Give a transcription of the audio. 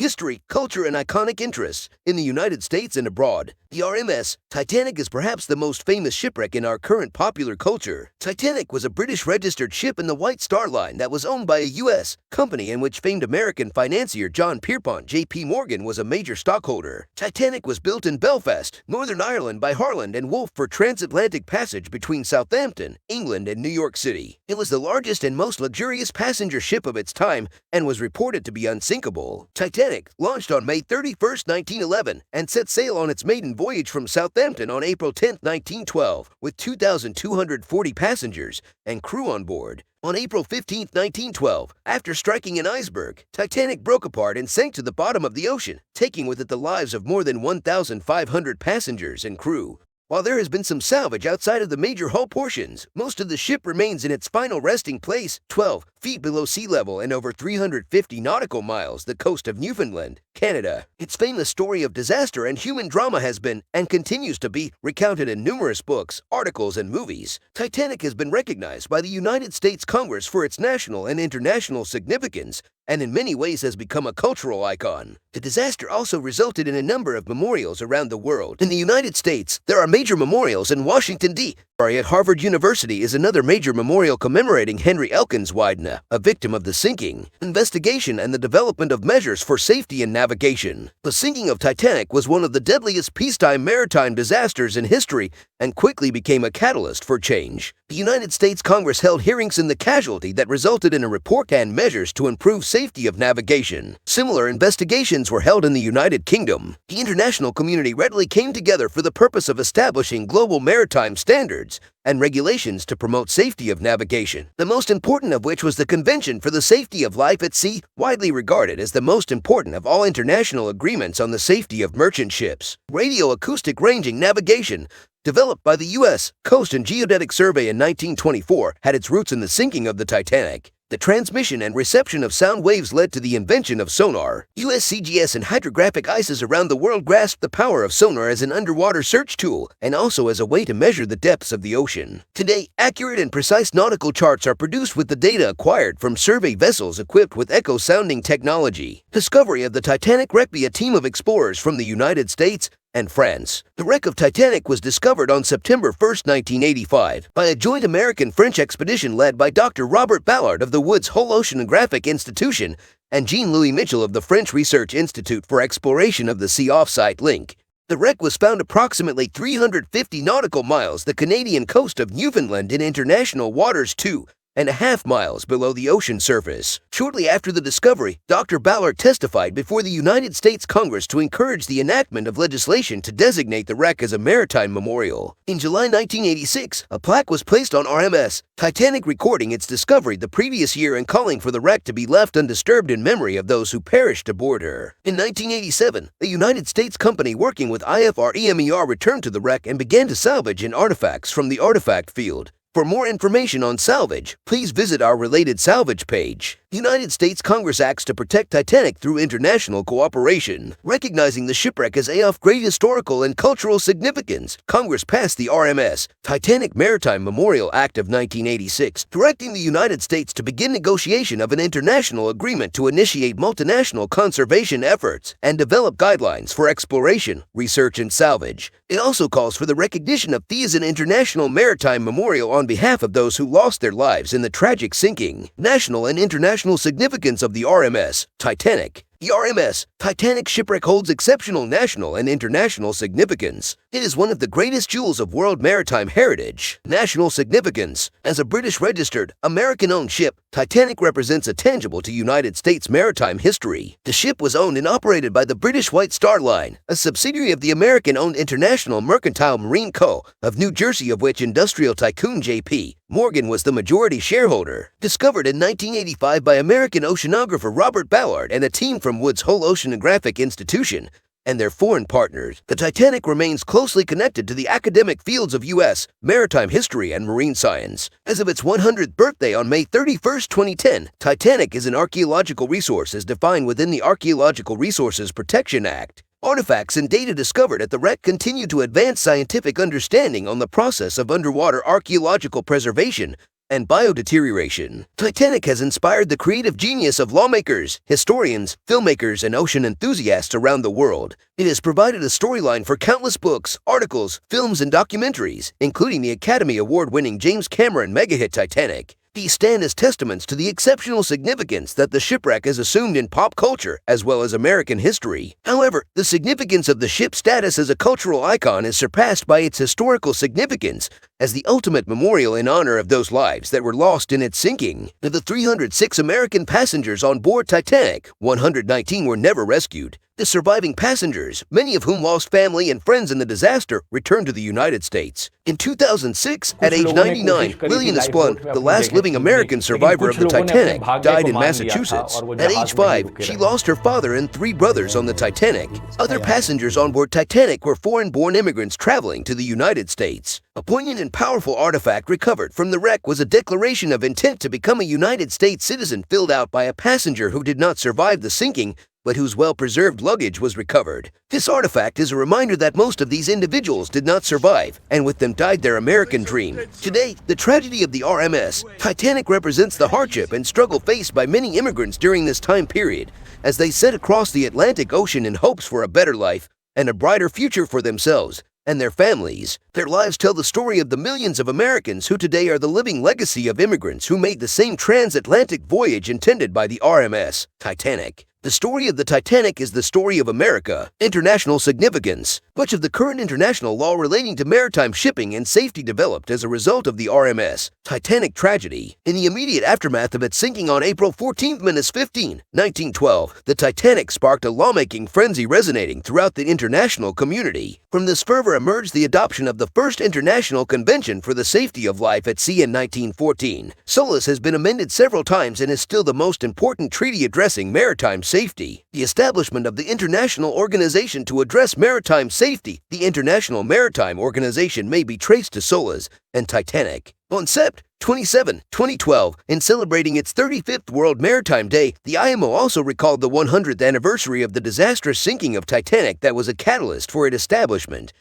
History, culture, and iconic interests in the United States and abroad. The RMS Titanic is perhaps the most famous shipwreck in our current popular culture. Titanic was a British registered ship in the White Star Line that was owned by a U.S. company in which famed American financier John Pierpont J.P. Morgan was a major stockholder. Titanic was built in Belfast, Northern Ireland by Harland and Wolff for transatlantic passage between Southampton, England and New York City. It was the largest and most luxurious passenger ship of its time and was reported to be unsinkable. Titanic launched on May 31, 1911 and set sail on its maiden voyage from Southampton on April 10, 1912 with 2,240 passengers and crew on board. On April 15, 1912, after striking an iceberg, Titanic broke apart and sank to the bottom of the ocean, taking with it the lives of more than 1,500 passengers and crew. While there has been some salvage outside of the major hull portions, most of the ship remains in its final resting place, 12 feet below sea level and over 350 nautical miles the coast of Newfoundland, Canada. Its famous story of disaster and human drama has been, and continues to be, recounted in numerous books, articles, and movies. Titanic has been recognized by the United States Congress for its national and international significance, and in many ways has become a cultural icon. The disaster also resulted in a number of memorials around the world. In the United States, there are major memorials in Washington, D.C. At Harvard University is another major memorial commemorating Henry Elkins Widener, a victim of the sinking, investigation, and the development of measures for safety and navigation. The sinking of Titanic was one of the deadliest peacetime maritime disasters in history and quickly became a catalyst for change. The United States Congress held hearings in the casualty that resulted in a report and measures to improve safety of navigation. Similar investigations were held in the United Kingdom. The international community readily came together for the purpose of establishing global maritime standards and regulations to promote safety of navigation, the most important of which was the Convention for the Safety of Life at Sea, widely regarded as the most important of all international agreements on the safety of merchant ships. Radio-acoustic ranging navigation, developed by the U.S. Coast and Geodetic Survey in 1924, had its roots in the sinking of the Titanic. The transmission and reception of sound waves led to the invention of sonar. USCGS and hydrographic ices around the world grasped the power of sonar as an underwater search tool and also as a way to measure the depths of the ocean. Today, accurate and precise nautical charts are produced with the data acquired from survey vessels equipped with echo-sounding technology. Discovery of the Titanic wreck by a team of explorers from the United States and France. The wreck of Titanic was discovered on September 1, 1985, by a joint American-French expedition led by Dr. Robert Ballard of the Woods Hole Oceanographic Institution and Jean-Louis Mitchell of the French Research Institute for Exploration of the Sea offsite link. The wreck was found approximately 350 nautical miles the Canadian coast of Newfoundland in international waters 2.5 miles below the ocean surface. Shortly after the discovery, Dr. Ballard testified before the United States Congress to encourage the enactment of legislation to designate the wreck as a maritime memorial. In July 1986, a plaque was placed on RMS Titanic recording its discovery the previous year and calling for the wreck to be left undisturbed in memory of those who perished aboard her. In 1987, a United States company working with IFREMER returned to the wreck and began to salvage in artifacts from the artifact field. For more information on salvage, please visit our related salvage page. The United States Congress acts to protect Titanic through international cooperation. Recognizing the shipwreck as of great historical and cultural significance, Congress passed the RMS Titanic Maritime Memorial Act of 1986, directing the United States to begin negotiation of an international agreement to initiate multinational conservation efforts and develop guidelines for exploration, research, and salvage. It also calls for the recognition of thee as an international maritime memorial on behalf of those who lost their lives in the tragic sinking. National and international significance of the RMS Titanic. The RMS Titanic shipwreck holds exceptional national and international significance. It is one of the greatest jewels of world maritime heritage. National significance. As a British-registered, American-owned ship, Titanic represents a tangible to United States maritime history. The ship was owned and operated by the British White Star Line, a subsidiary of the American-owned International Mercantile Marine Co. of New Jersey, of which industrial tycoon J.P. Morgan was the majority shareholder. Discovered in 1985 by American oceanographer Robert Ballard and a team from Woods Hole Oceanographic Institution and their foreign partners, the Titanic remains closely connected to the academic fields of U.S. maritime history and marine science. As of its 100th birthday on May 31, 2010, Titanic is an archaeological resource as defined within the Archaeological Resources Protection Act. Artifacts and data discovered at the wreck continue to advance scientific understanding on the process of underwater archaeological preservation and biodeterioration. Titanic has inspired the creative genius of lawmakers, historians, filmmakers, and ocean enthusiasts around the world. It has provided a storyline for countless books, articles, films, and documentaries, including the Academy Award-winning James Cameron mega-hit Titanic. These stand as testaments to the exceptional significance that the shipwreck has assumed in pop culture as well as American history. However, the significance of the ship's status as a cultural icon is surpassed by its historical significance as the ultimate memorial in honor of those lives that were lost in its sinking. Of the 306 American passengers on board Titanic, 119 were never rescued. The surviving passengers, many of whom lost family and friends in the disaster, returned to the United States. In 2006, at age 99, Lillian Esplund, the last living American survivor of the Titanic, died in Massachusetts. At age 5, she lost her father and 3 brothers on the Titanic. Other passengers on board Titanic were foreign-born immigrants traveling to the United States. A poignant and powerful artifact recovered from the wreck was a declaration of intent to become a United States citizen filled out by a passenger who did not survive the sinking, but whose well-preserved luggage was recovered. This artifact is a reminder that most of these individuals did not survive, and with them died their American dream. Today, the tragedy of the RMS Titanic represents the hardship and struggle faced by many immigrants during this time period, as they set across the Atlantic Ocean in hopes for a better life and a brighter future for themselves and their families. Their lives tell the story of the millions of Americans who today are the living legacy of immigrants who made the same transatlantic voyage intended by the RMS Titanic. The story of the Titanic is the story of America. International significance. Much of the current international law relating to maritime shipping and safety developed as a result of the RMS Titanic tragedy. In the immediate aftermath of its sinking on April 14, 1912, the Titanic sparked a lawmaking frenzy resonating throughout the international community. From this fervor emerged the adoption of the first International Convention for the Safety of Life at Sea in 1914. SOLAS has been amended several times and is still the most important treaty addressing maritime safety. The establishment of the International Organization to Address Maritime Safety, the International Maritime Organization, may be traced to SOLAS and Titanic. On Sept. 27, 2012, in celebrating its 35th World Maritime Day, the IMO also recalled the 100th anniversary of the disastrous sinking of Titanic that was a catalyst for its establishment.